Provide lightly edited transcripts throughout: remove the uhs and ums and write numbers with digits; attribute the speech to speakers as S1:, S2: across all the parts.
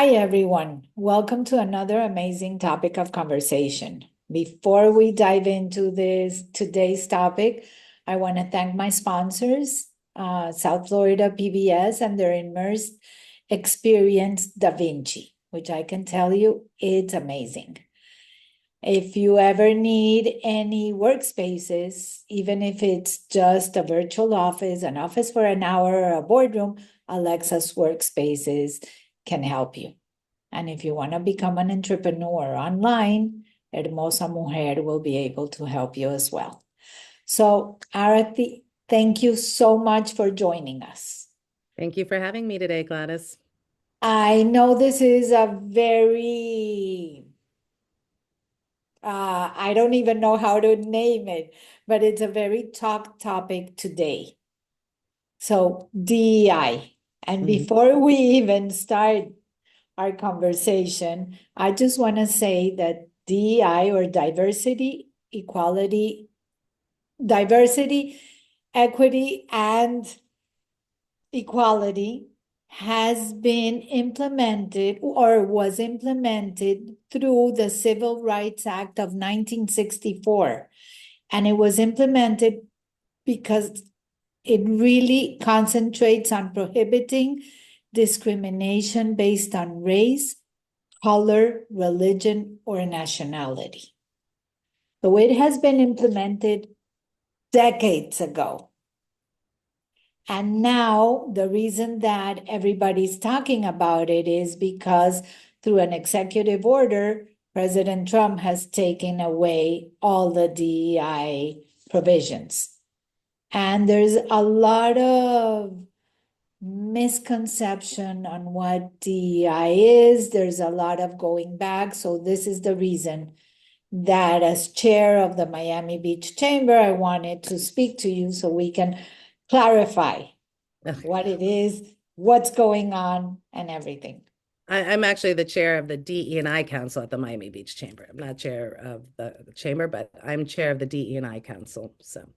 S1: Hi, everyone. Welcome to another amazing topic of conversation. Before we dive into this today's topic, I want to thank my sponsors, South Florida PBS and their immersed experience, DaVinci, which I can tell you it's amazing. If you ever need any workspaces, even if it's just a virtual office, an office for an hour, or a boardroom, Alexa's Workspaces can help you. And if you want to become an entrepreneur online, Hermosa Mujer will be able to help you as well. So, Arathi, thank you so much for joining us.
S2: Thank you for having me today, Gladys.
S1: I know this is a very, I don't even know how to name it, but it's a very talk topic today. So, DEI. And before we even start our conversation, I just want to say that DEI, or diversity, equity, and equality, has been implemented or was implemented through the Civil Rights Act of 1964. And it was implemented because it really concentrates on prohibiting discrimination based on race, color, religion, or nationality. So it has been implemented decades ago. And now the reason that everybody's talking about it is because through an executive order, President Trump has taken away all the DEI provisions. And there's a lot of misconception on what DEI is. There's a lot of going back. So this is the reason that as chair of the Miami Beach Chamber, I wanted to speak to you so we can clarify what it is, what's going on, and everything.
S2: I'm actually the chair of the DE&I Council at the Miami Beach Chamber. I'm not chair of the chamber, but I'm chair of the DE&I Council. So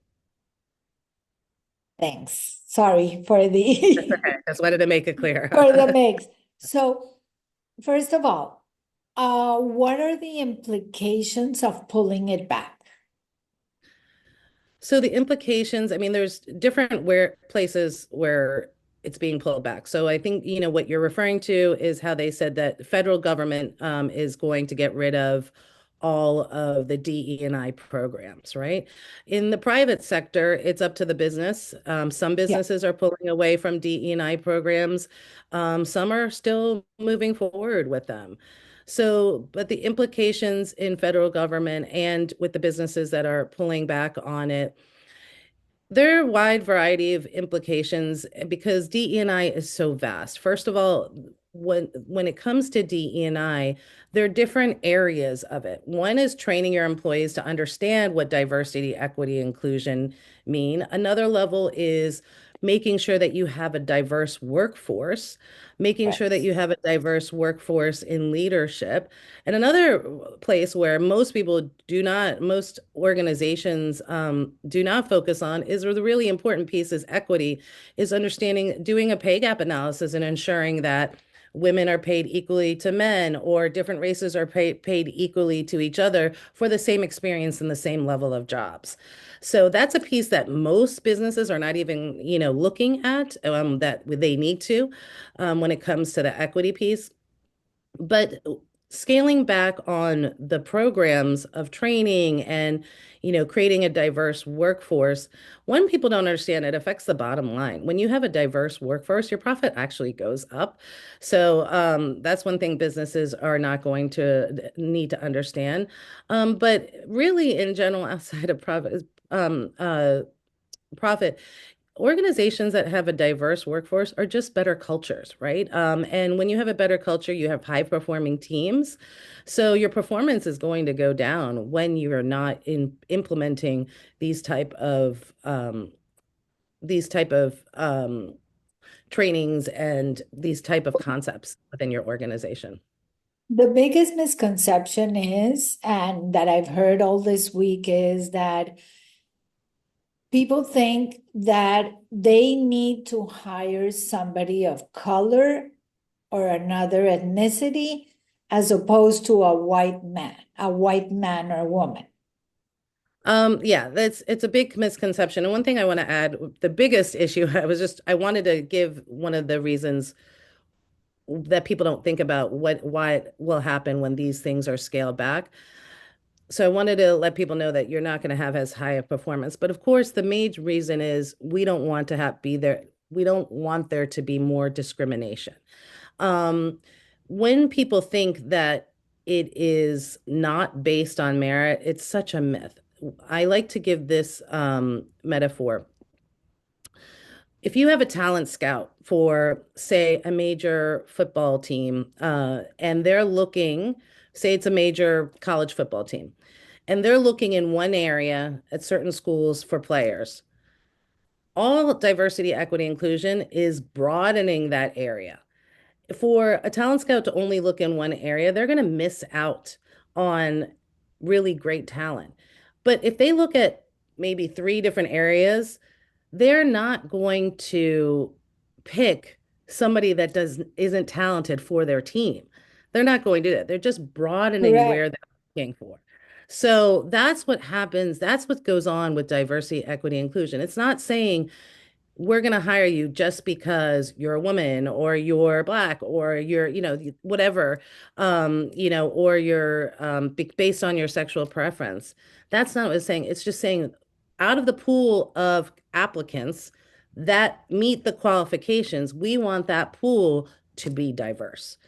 S1: thanks. Sorry for
S2: that's
S1: the
S2: okay. Just wanted to make it clear.
S1: for the mix. So first of all, what are the implications of pulling it back?
S2: So the implications, I mean, there's different places where it's being pulled back. So I think, what you're referring to is how they said that federal government is going to get rid of all of the DE&I programs, right? In the private sector, it's up to the business. Some businesses are pulling away from DE&I programs. Some are still moving forward with them. So, but the implications in federal government and with the businesses that are pulling back on it, there are a wide variety of implications because DE&I is so vast. First of all, when it comes to DE&I, there are different areas of it. One is training your employees to understand what diversity, equity, inclusion mean. Another level is making sure that you have a diverse workforce, making sure that you have a diverse workforce in leadership. And another place where most organizations do not focus on is, or the really important piece is equity, is doing a pay gap analysis and ensuring that women are paid equally to men, or different races are paid equally to each other for the same experience and the same level of jobs. So that's a piece that most businesses are not even, looking at, that they need to, when it comes to the equity piece. But scaling back on the programs of training and, creating a diverse workforce, when people don't understand, it affects the bottom line. When you have a diverse workforce, your profit actually goes up. So that's one thing businesses are not going to need to understand. But really, in general, outside of profit, organizations that have a diverse workforce are just better cultures, right? And when you have a better culture, you have high performing teams. So your performance is going to go down when you are not implementing these type of trainings and these type of concepts within your organization.
S1: The biggest misconception is, and that I've heard all this week, is that people think that they need to hire somebody of color or another ethnicity as opposed to a white man or woman?
S2: Yeah, it's a big misconception. And one thing I want to add, the biggest issue, I wanted to give one of the reasons that people don't think about why will happen when these things are scaled back. So I wanted to let people know that you're not going to have as high a performance. But of course, the major reason is we don't want to have be there. We don't want there to be more discrimination. Um, when people think that it is not based on merit, it's such a myth. I like to give this metaphor. If you have a talent scout for, say, a major football team, and they're looking, say it's a major college football team, and they're looking in one area at certain schools for players, all diversity, equity, inclusion is broadening that area. For a talent scout to only look in one area, they're going to miss out on really great talent. But if they look at maybe three different areas, they're not going to pick somebody that isn't talented for their team. They're not going to do that. They're just broadening where
S1: Correct.
S2: they're looking for. So that's what happens. That's what goes on with diversity, equity, inclusion. It's not saying we're going to hire you just because you're a woman or you're black or you're, whatever, or you're based on your sexual preference. That's not what it's saying. It's just saying out of the pool of applicants that meet the qualifications, we want that pool to be diverse.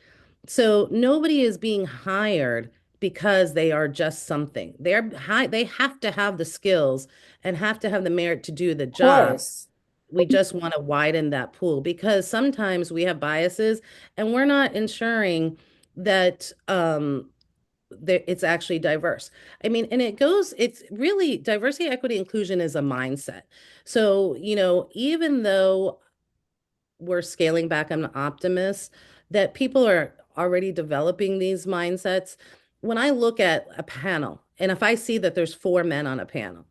S2: So nobody is being hired because they are just something. They have to have the skills and have to have the merit to do the
S1: Of
S2: job.
S1: course.
S2: We just want to widen that pool because sometimes we have biases and we're not ensuring that it's actually diverse. I mean, and it's really diversity, equity, inclusion is a mindset. So, even though we're scaling back, I'm an optimist that people are already developing these mindsets. When I look at a panel, and if I see that there's four men on a panel,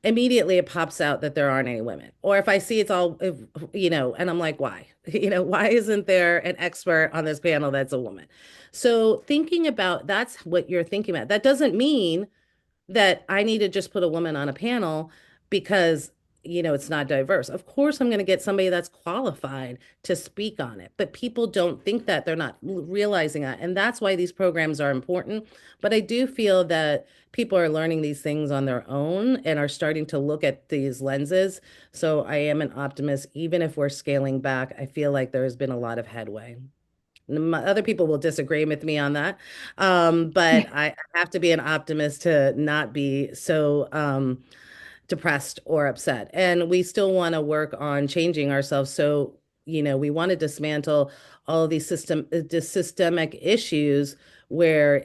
S2: immediately it pops out that there aren't any women. Or if I see it's all, and I'm like, why? Why isn't there an expert on this panel that's a woman? So thinking about that's what you're thinking about. That doesn't mean that I need to just put a woman on a panel because, it's not diverse. Of course, I'm going to get somebody that's qualified to speak on it, but people don't think that. They're not realizing that. And that's why these programs are important. But I do feel that people are learning these things on their own and are starting to look at these lenses. So I am an optimist. Even if we're scaling back, I feel like there has been a lot of headway. Other people will disagree with me on that. But I have to be an optimist to not be so depressed or upset. And we still want to work on changing ourselves. So, we want to dismantle all of these systemic issues where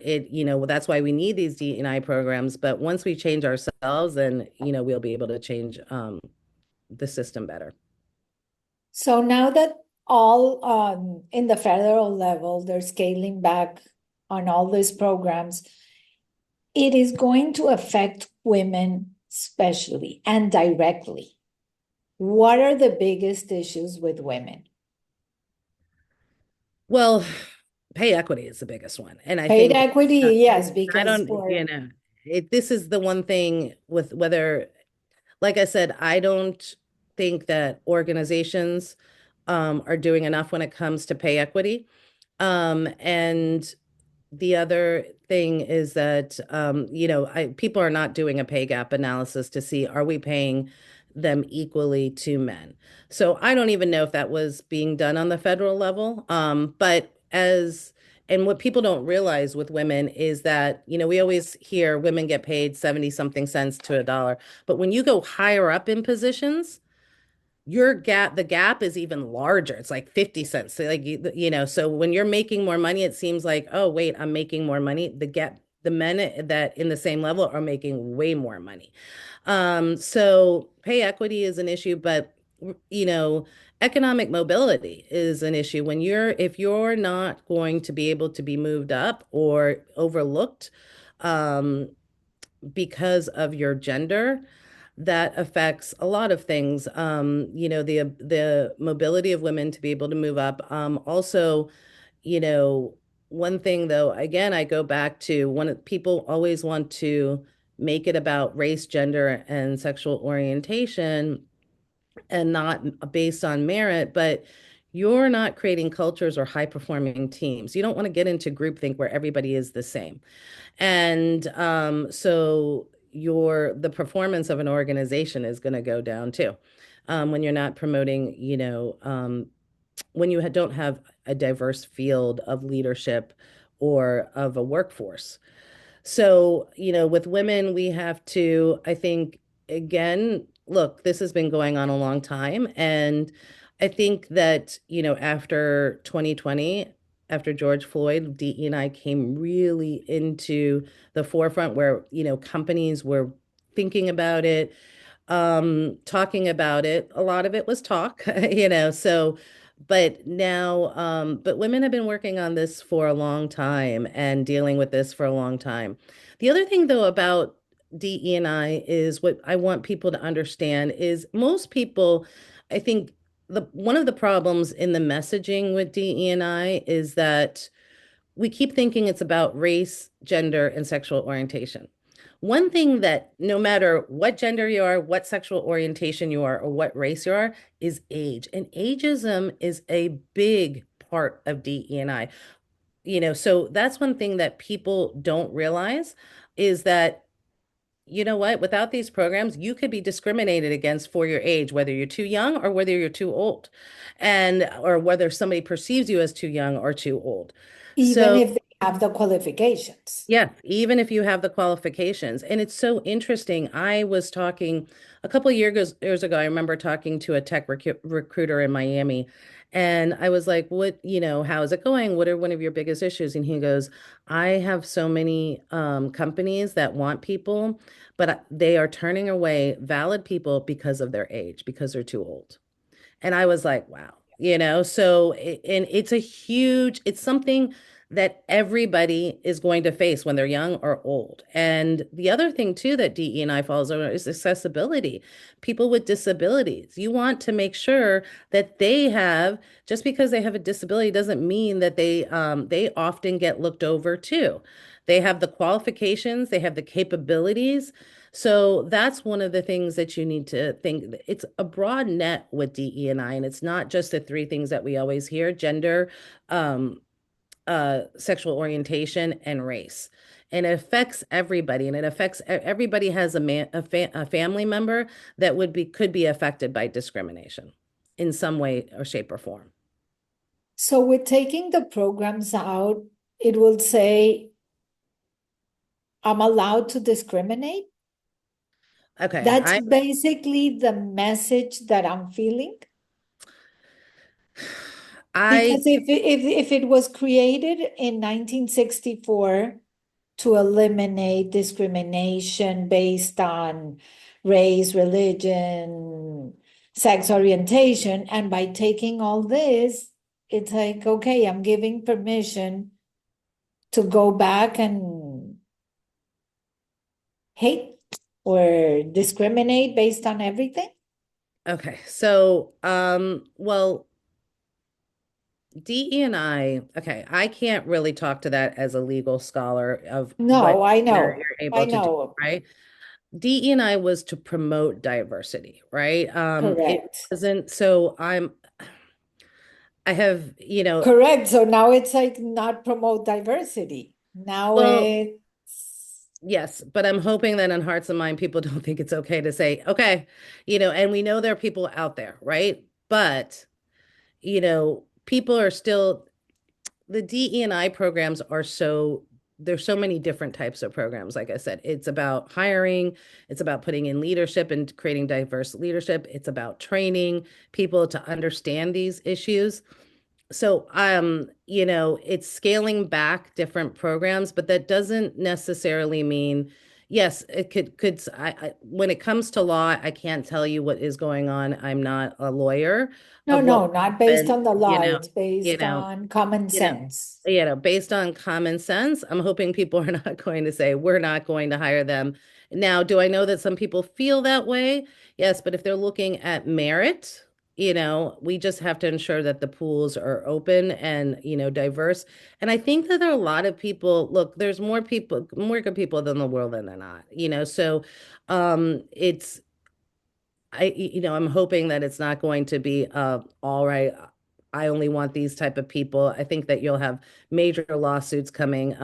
S2: that's why we need these DEI programs. But once we change ourselves, then, we'll be able to change the system better.
S1: So now that all in the federal level, they're scaling back on all these programs, it is going to affect women especially and directly. What are the biggest issues with women?
S2: Well, pay equity is the biggest one. And I
S1: Paid
S2: think
S1: equity, yes,
S2: I
S1: because
S2: don't,
S1: for
S2: this is the one thing with whether, like I said, I don't think that organizations are doing enough when it comes to pay equity. And the other thing is that, people are not doing a pay gap analysis to see are we paying them equally to men. So I don't even know if that was being done on the federal level. And what people don't realize with women is that, we always hear women get paid 70 something cents to a dollar. But when you go higher up in positions, the gap is even larger. It's like 50 cents. So like so when you're making more money, it seems like, oh, wait, I'm making more money. The men that in the same level are making way more money. So pay equity is an issue, but you know, economic mobility is an issue when if you're not going to be able to be moved up or overlooked um, because of your gender, that affects a lot of things. The mobility of women to be able to move up. Also, you know, one thing though, again, I go back to one of people always want to make it about race, gender, and sexual orientation and not based on merit, but you're not creating cultures or high performing teams. You don't want to get into groupthink where everybody is the same. And so the performance of an organization is going to go down too. When you're not promoting, when you don't have a diverse field of leadership or of a workforce. So, with women, we have to, I think, again, look, this has been going on a long time. And I think that, after 2020, after George Floyd, DE&I came really into the forefront where, companies were thinking about it, talking about it. A lot of it was talk, so but now, but women have been working on this for a long time and dealing with this for a long time. The other thing, though, about DE&I is what I want people to understand is most people, I think the one of the problems in the messaging with DE&I is that we keep thinking it's about race, gender, and sexual orientation. One thing that no matter what gender you are, what sexual orientation you are, or what race you are, is age. And ageism is a big part of DE&I. So that's one thing that people don't realize is that, without these programs, you could be discriminated against for your age, whether you're too young or whether you're too old, and or whether somebody perceives you as too young or too old.
S1: Even
S2: So
S1: if they have the qualifications.
S2: yeah, even if you have the qualifications. And it's so interesting. I was talking a couple of years ago, I remember talking to a tech recruiter in Miami. And I was like, how is it going? What are one of your biggest issues? And he goes, I have so many companies that want people, but they are turning away valid people because of their age, because they're too old. And I was like, wow, and it's something that everybody is going to face when they're young or old. And the other thing too that DE&I falls under is accessibility. People with disabilities. You want to make sure that just because they have a disability doesn't mean that they often get looked over too. They have the qualifications, they have the capabilities. So that's one of the things that you need to think. It's a broad net with DE&I, and it's not just the three things that we always hear: gender, um, sexual orientation, and race. And it affects everybody, and it affects everybody has a family member that could be affected by discrimination in some way or shape or form.
S1: So with taking the programs out, it will say, I'm allowed to discriminate.
S2: Okay,
S1: That's basically the message that I'm feeling.
S2: I
S1: Because if it was created in 1964 to eliminate discrimination based on race, religion, sex orientation, and by taking all this, it's like, okay, I'm giving permission to go back and hate or discriminate based on everything.
S2: okay, so well, DE&I, okay, I can't really talk to that as a legal scholar of what
S1: No, I
S2: you're
S1: know. I
S2: able to do,
S1: know.
S2: right? DE&I was to promote diversity, right? It
S1: Correct.
S2: wasn't, so I have,
S1: Correct. So now it's like not promote diversity. Now
S2: well,
S1: it's
S2: yes, but I'm hoping that in hearts and mind, people don't think it's okay to say, okay, and we know there are people out there, right? But, people are still, the DE&I programs there's so many different types of programs. Like I said, it's about hiring, it's about putting in leadership and creating diverse leadership. It's about training people to understand these issues. So, it's scaling back different programs, but that doesn't necessarily mean, yes, it when it comes to law, I can't tell you what is going on. I'm not a lawyer
S1: no,
S2: of what
S1: no, not based
S2: happened,
S1: on the law. It's
S2: you
S1: based
S2: know,
S1: on common
S2: you know,
S1: sense.
S2: based on common sense. I'm hoping people are not going to say, we're not going to hire them Now, do I know that some people feel that way? Yes, but if they're looking at merit, we just have to ensure that the pools are open and, diverse. And I think that there are a lot of people, look, there's more people, more good people than the world than they're not, so it's I'm hoping that it's not going to be all right. I only want these type of people. I think that you'll have major lawsuits coming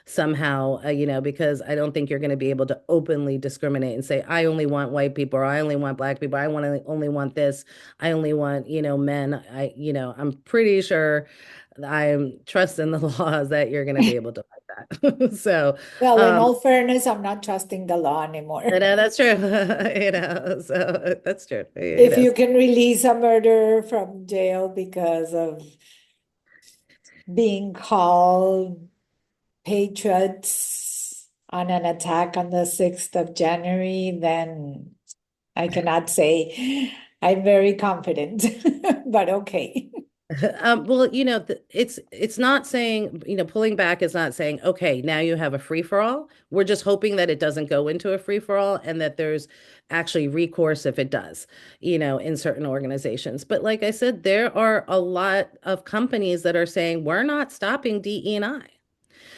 S2: somehow, because I don't think you're going to be able to openly discriminate and say, I only want white people, or I only want black people, I want to only want this, I only want, men. I'm pretty sure I'm trusting the laws that you're going to be able to fight that. So,
S1: Well, in
S2: um,
S1: all fairness, I'm not trusting the law anymore.
S2: that's true. So that's true.
S1: If you can release a murderer from jail because of being called patriots on an attack on the 6th of January, then I cannot say I'm very confident, but okay.
S2: Well, it's not saying, pulling back is not saying, okay, now you have a free for all. We're just hoping that it doesn't go into a free for all and that there's actually recourse if it does, in certain organizations. But like I said, there are a lot of companies that are saying we're not stopping DE&I.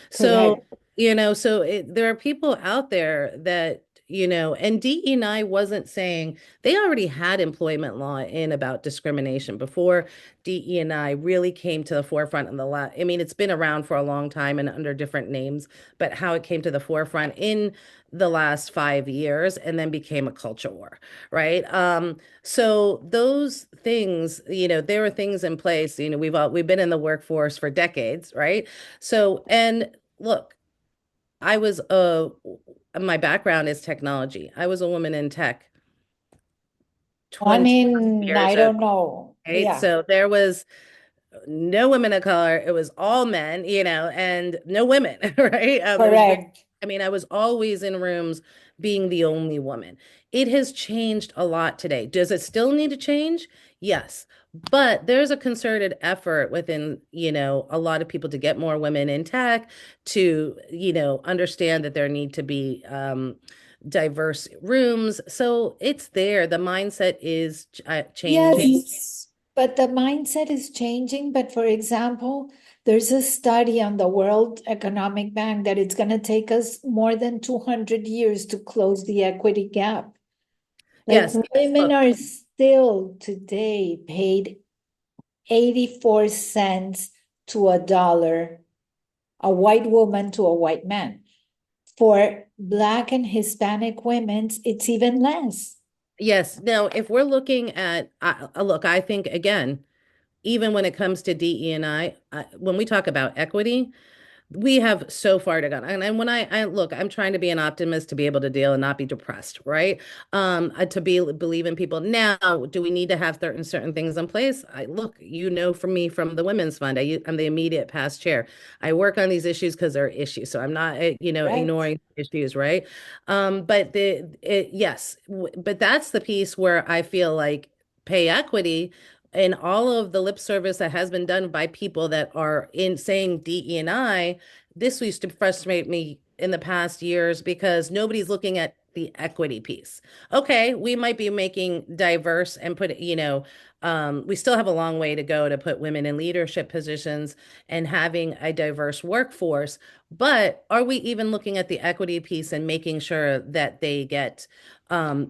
S2: So,
S1: Correct.
S2: there are people out there that, and DE&I wasn't saying they already had employment law in about discrimination before DE&I really came to the forefront in the last, I mean, it's been around for a long time and under different names, but how it came to the forefront in the last 5 years and then became a culture war, right? So those things, there were things in place, we've been in the workforce for decades, right? So, and look, I was my background is technology. I was a woman in tech
S1: I
S2: 20
S1: mean, I
S2: years ago,
S1: don't know.
S2: right?
S1: Yeah,
S2: So there was no women of color. It was all men, and no women, right? There was very,
S1: correct.
S2: I mean, I was always in rooms being the only woman. It has changed a lot today. Does it still need to change? Yes. But there's a concerted effort within, a lot of people to get more women in tech, to, understand that there need to be diverse rooms. So it's there. The mindset is changing.
S1: Yes, but the mindset is changing. But for example, there's a study on the World Economic Bank that it's going to take us more than 200 years to close the equity gap. Like
S2: Yes.
S1: women
S2: Look,
S1: are still today paid 84 cents to a dollar, a white woman to a white man. For Black and Hispanic women, it's even less.
S2: yes. Now, if we're looking at, look, I think again, even when it comes to DE&I, when we talk about equity, we have so far to go. And when I look, I'm trying to be an optimist to be able to deal and not be depressed, right? To believe in people. Now, do we need to have certain things in place? Look, from me from the Women's Fund, I'm the immediate past chair. I work on these issues because they're issues. So I'm not,
S1: Right.
S2: ignoring issues, right? But yes, but that's the piece where I feel like pay equity and all of the lip service that has been done by people that are in saying DE&I, this used to frustrate me in the past years because nobody's looking at the equity piece. Okay, we might be making diverse and we still have a long way to go to put women in leadership positions and having a diverse workforce. But are we even looking at the equity piece and making sure that they get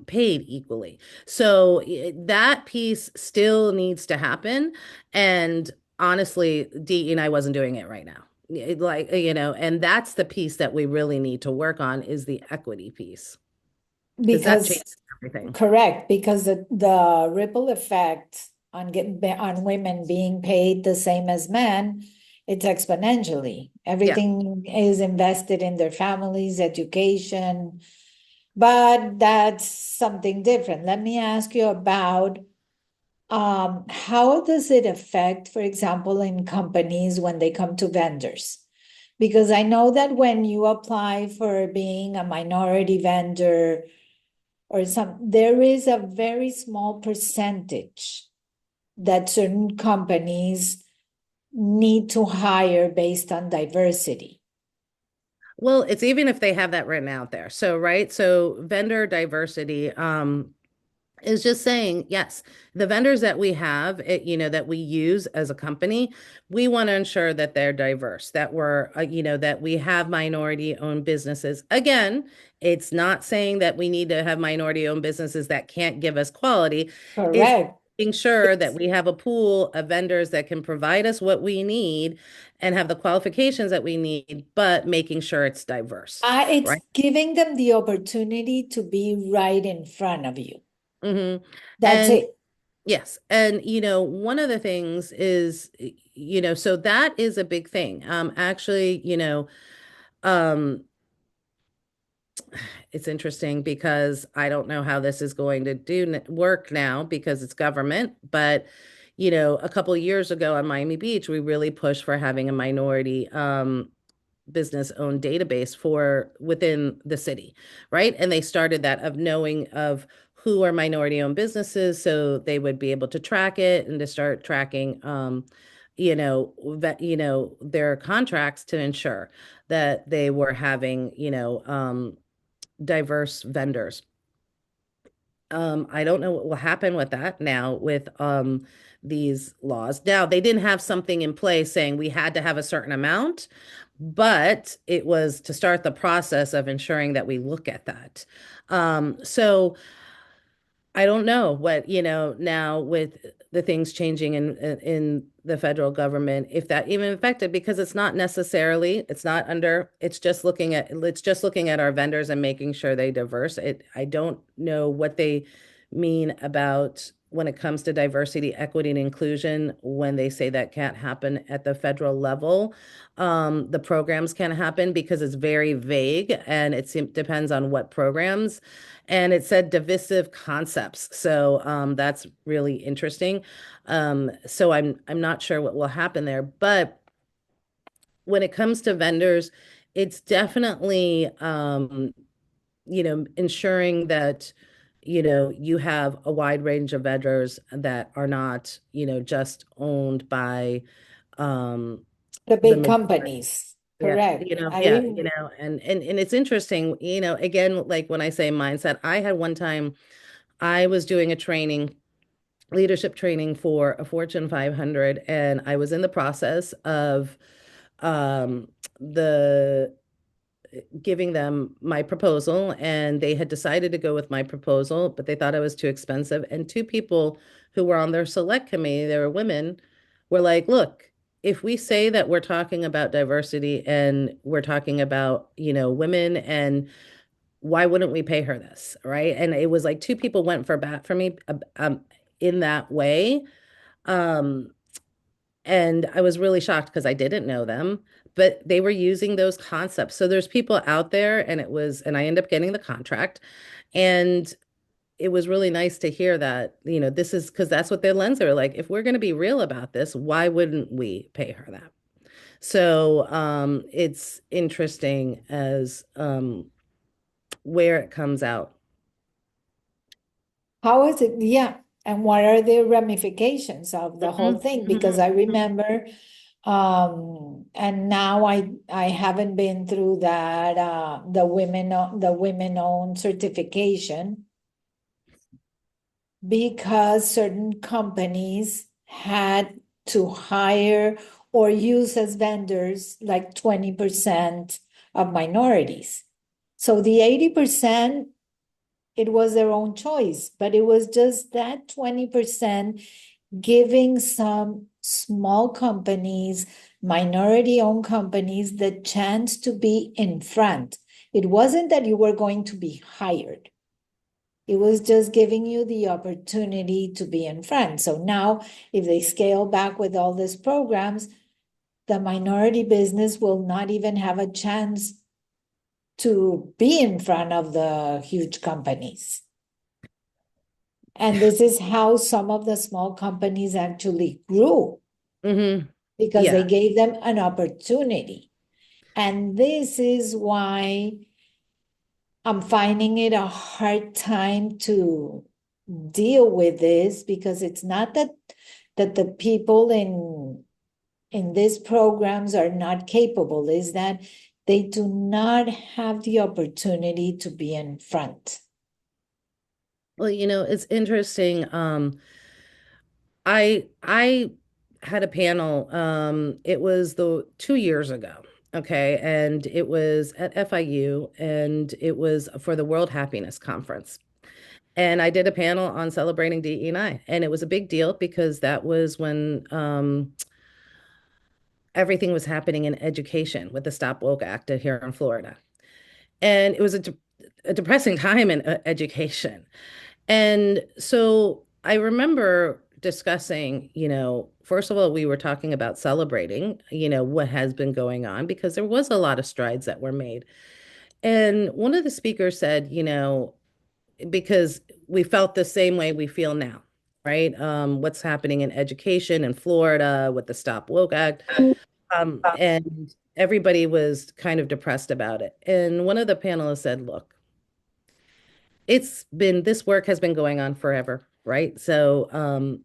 S2: paid equally? So that piece still needs to happen. And honestly, DE&I wasn't doing it right now. And that's the piece that we really need to work on is the equity piece because that
S1: Because
S2: changes everything.
S1: correct, because the ripple effect on on women being paid the same as men, it's exponentially.
S2: Yeah.
S1: Everything is invested in their families, education, but that's something different. Let me ask you about how does it affect, for example, in companies when they come to vendors? Because I know that when you apply for being a minority vendor or there is a very small percentage that certain companies need to hire based on diversity.
S2: Well, it's even if they have that written out there. So, right. So vendor diversity, is just saying, yes, the vendors that we have, that we use as a company, we want to ensure that they're diverse, that that we have minority owned businesses. Again, it's not saying that we need to have minority owned businesses that can't give us quality. It's
S1: Correct.
S2: making sure that we have a pool of vendors that can provide us what we need and have the qualifications that we need, but making sure it's diverse,
S1: It's
S2: right?
S1: giving them the opportunity to be right in front of you.
S2: Mm-hmm.
S1: That's
S2: And
S1: it.
S2: yes. And, one of the things is, so that is a big thing. Actually, um, it's interesting because I don't know how this is going to work now because it's government, but, a couple of years ago on Miami Beach, we really pushed for having a minority, business owned database for within the city, right? And they started that of knowing of who are minority owned businesses so they would be able to track it and to start tracking their contracts to ensure that they were having, diverse vendors. I don't know what will happen with that now with these laws. Now, they didn't have something in place saying we had to have a certain amount, but it was to start the process of ensuring that we look at that. So I don't know what, now with the things changing in the federal government, if that even affected, because it's just looking at our vendors and making sure they diverse. I don't know what they mean about when it comes to diversity, equity, and inclusion, when they say that can't happen at the federal level. The programs can happen because it's very vague and depends on what programs, and it said divisive concepts. So that's really interesting. So I'm not sure what will happen there, but when it comes to vendors, it's definitely ensuring that you have a wide range of vendors that are not just owned by um
S1: The
S2: the
S1: big
S2: majority.
S1: companies.
S2: Yeah,
S1: Correct. I
S2: yeah,
S1: mean,
S2: and it's interesting, again, like when I say mindset, I had one time I was doing a training, leadership training for a Fortune 500, and I was in the process of the giving them my proposal, and they had decided to go with my proposal, but they thought I was too expensive. And two people who were on their select committee, they were women, were like, look, if we say that we're talking about diversity and we're talking about, women, and why wouldn't we pay her this, right? And it was like two people went for bat for me in that way. Um, and I was really shocked because I didn't know them, but they were using those concepts. So there's people out there, and I ended up getting the contract. And it was really nice to hear that, this is because that's what their lens are like. If we're going to be real about this, why wouldn't we pay her that? So it's interesting as where it comes out.
S1: how is it? Yeah. And what are the ramifications of the whole
S2: Mhm,
S1: thing? Because
S2: mhm,
S1: I
S2: mhm.
S1: remember, and now I haven't been through that the women owned certification, because certain companies had to hire or use as vendors like 20% of minorities. So the 80%, it was their own choice, but it was just that 20% giving some small companies, minority owned companies, the chance to be in front. It wasn't that you were going to be hired. It was just giving you the opportunity to be in front. So now, if they scale back with all these programs, the minority business will not even have a chance to be in front of the huge companies. And this is how some of the small companies actually grew,
S2: Mhm.
S1: because they
S2: Yeah.
S1: gave them an opportunity. And this is why I'm finding it a hard time to deal with this, because it's not that the people in these programs are not capable, is that they do not have the opportunity to be in front.
S2: Well, it's interesting. I had a panel. It was the 2 years ago. Okay, and it was at FIU, and it was for the World Happiness Conference. And I did a panel on celebrating DE&I, and it was a big deal because that was when everything was happening in education with the Stop Woke Act here in Florida. And it was a depressing time in education. And so I remember discussing, first of all, we were talking about celebrating, what has been going on because there was a lot of strides that were made. And one of the speakers said, because we felt the same way we feel now, right? What's happening in education in Florida with the Stop Woke Act. And everybody was kind of depressed about it. And one of the panelists said, look, this work has been going on forever, right? So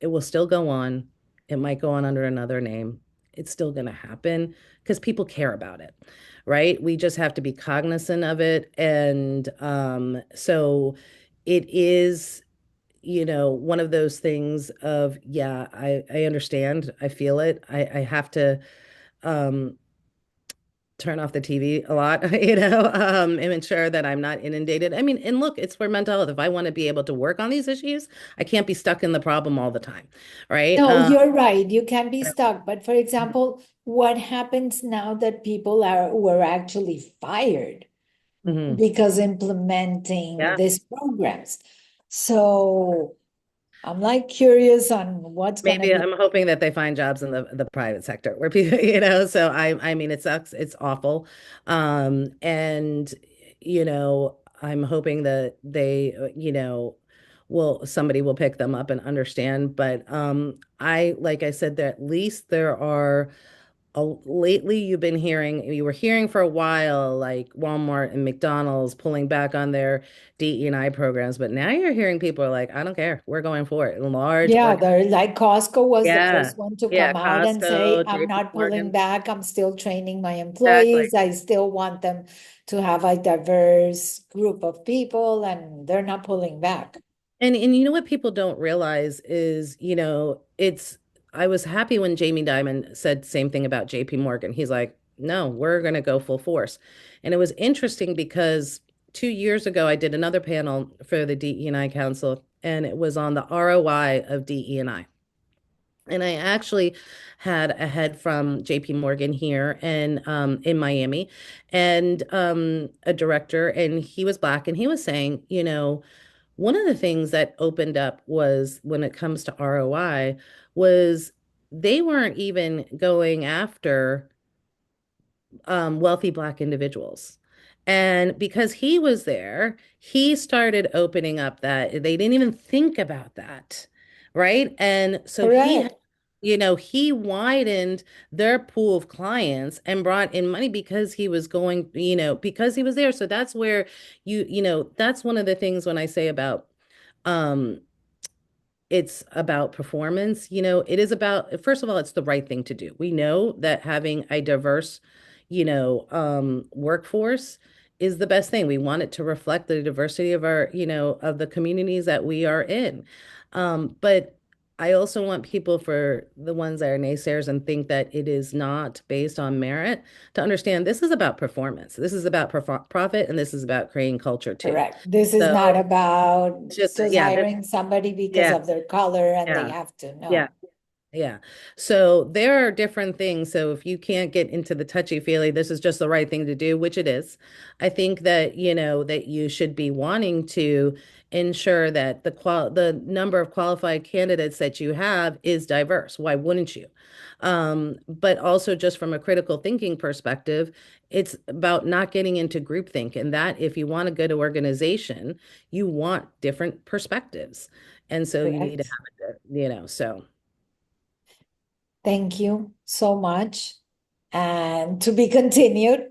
S2: it will still go on. It might go on under another name. It's still going to happen because people care about it, right? We just have to be cognizant of it. And so it is, one of those things of, yeah, I understand. I feel it. I have to um, turn off the TV a lot, and ensure that I'm not inundated. I mean, and look, it's for mental health. If I want to be able to work on these issues, I can't be stuck in the problem all the time, right?
S1: No, you're right. You can be stuck. But for example, what happens now that people were actually fired
S2: Mhm.
S1: because implementing
S2: Yeah.
S1: these programs? So I'm like curious on what's gonna
S2: Maybe
S1: be.
S2: I'm hoping that they find jobs in the private sector where people, so I mean it sucks. It's awful. And I'm hoping that they, somebody will pick them up and understand. But like I said, that at least there are lately you were hearing for a while like Walmart and McDonald's pulling back on their DE&I programs, but now you're hearing people are like, I don't care, we're going for it. Large
S1: Yeah,
S2: or
S1: they're like Costco was the
S2: yeah,
S1: first one to
S2: yeah,
S1: come out and say,
S2: Costco,
S1: I'm
S2: JP
S1: not pulling
S2: Morgan.
S1: back. I'm still training my
S2: Exactly.
S1: employees. I still want them to have a diverse group of people, and they're not pulling back.
S2: And you know what people don't realize is, I was happy when Jamie Dimon said the same thing about JP Morgan. He's like, no, we're going to go full force. And it was interesting because 2 years ago, I did another panel for the DE&I Council, and it was on the ROI of DE&I. And I actually had a head from JP Morgan here and in Miami and a director, and he was Black, and he was saying, one of the things that opened up was when it comes to ROI was they weren't even going after wealthy Black individuals. And because he was there, he started opening up that they didn't even think about that. Right. And so
S1: Correct.
S2: he widened their pool of clients and brought in money because he was going, because he was there. So that's where that's one of the things when I say about um it's about performance. It is about, first of all, it's the right thing to do. We know that having a diverse, workforce is the best thing. We want it to reflect the diversity of our, of the communities that we are in. But I also want people, for the ones that are naysayers and think that it is not based on merit, to understand this is about performance. This is about profit, and this is about creating culture too.
S1: Correct. This is not
S2: So
S1: about
S2: it's just,
S1: just
S2: yeah,
S1: hiring somebody because
S2: yeah,
S1: of their color and they
S2: yeah,
S1: have to.
S2: yeah.
S1: No,
S2: Yeah. So there are different things. So if you can't get into the touchy-feely, this is just the right thing to do, which it is. I think that, that you should be wanting to ensure that the number of qualified candidates that you have is diverse. Why wouldn't you? But also just from a critical thinking perspective, it's about not getting into groupthink, and that if you want a good organization, you want different perspectives. And so you need to
S1: correct.
S2: have it, so.
S1: Thank you so much. And to be continued,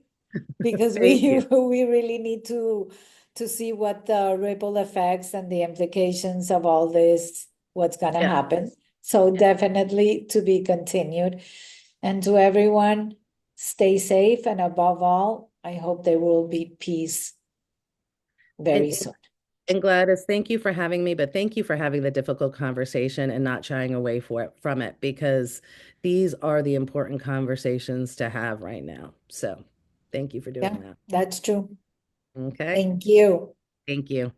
S1: because
S2: Thank you.
S1: we really need to see what the ripple effects and the implications of all this, what's gonna
S2: Yeah.
S1: happen. So
S2: Yeah.
S1: definitely to be continued. And to everyone, stay safe, and above all, I hope there will be peace very
S2: And,
S1: soon.
S2: and Gladys, thank you for having me, but thank you for having the difficult conversation and not shying away from it, because these are the important conversations to have right now. So thank you for
S1: Yeah,
S2: doing that.
S1: that's true.
S2: Okay.
S1: Thank you.
S2: Thank you.